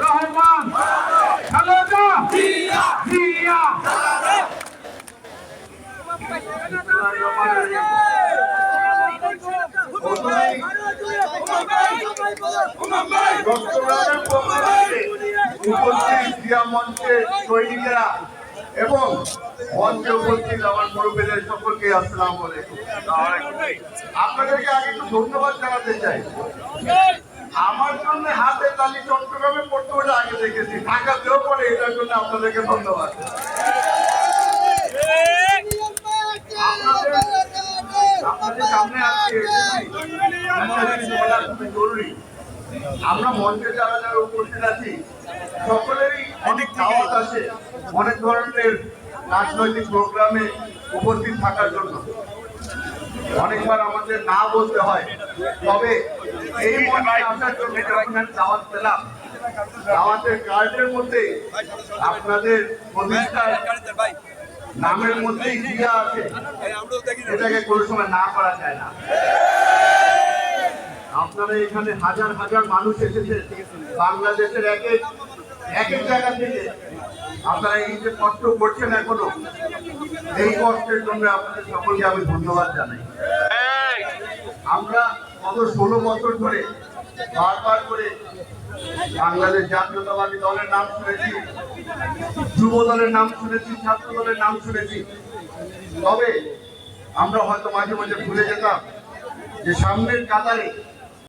রহমান, খালেদা জিয়া। মঞ্চের সৈনিকেরা এবং মঞ্চে উপস্থিত আমার মুরব্বীদের সকলকে আসসালামু আলাইকুম। আপনাদেরকে আগে একটু ধন্যবাদ জানাতে চাই। আমার জন্য হাতে তালি চট্টগ্রামে পড়তে হলে আগে দেখেছি, ঢাকাতেও পড়ে, এটার জন্য আপনাদেরকে ধন্যবাদ। আপনাদের সামনে আজকে জরুরি, আমরা মঞ্চে যারা যারা উপস্থিত আছি সকলেরই অনেক দাওয়াত আছে অনেক ধরনের রাজনৈতিক প্রোগ্রামে উপস্থিত থাকার জন্য। অনেকবার আমাদের না বলতে হয়, তবে এই মঞ্চে আসার জন্য দাওয়াত পেলাম। দাওয়াতের কার্ডের মধ্যে আপনাদের প্রতিষ্ঠার নামের মধ্যেই জিয়া আছে, এটাকে কোনো সময় না করা যায় না। আপনারা এখানে হাজার হাজার মানুষ এসেছে বাংলাদেশের এক এক জায়গা থেকে। আপনারা এই যে কষ্ট করছেন এখনো, এই কষ্টের জন্য আপনাদের সকলকে আমি ধন্যবাদ জানাই। আমরা গত 16 বছর ধরে বারবার করে বাংলাদেশ জাতীয়তাবাদী দলের নাম শুনেছি, যুব দলের নাম শুনেছি, ছাত্র দলের নাম শুনেছি। তবে আমরা হয়তো মাঝে মাঝে ভুলে যেতাম যে সামনের কাতারে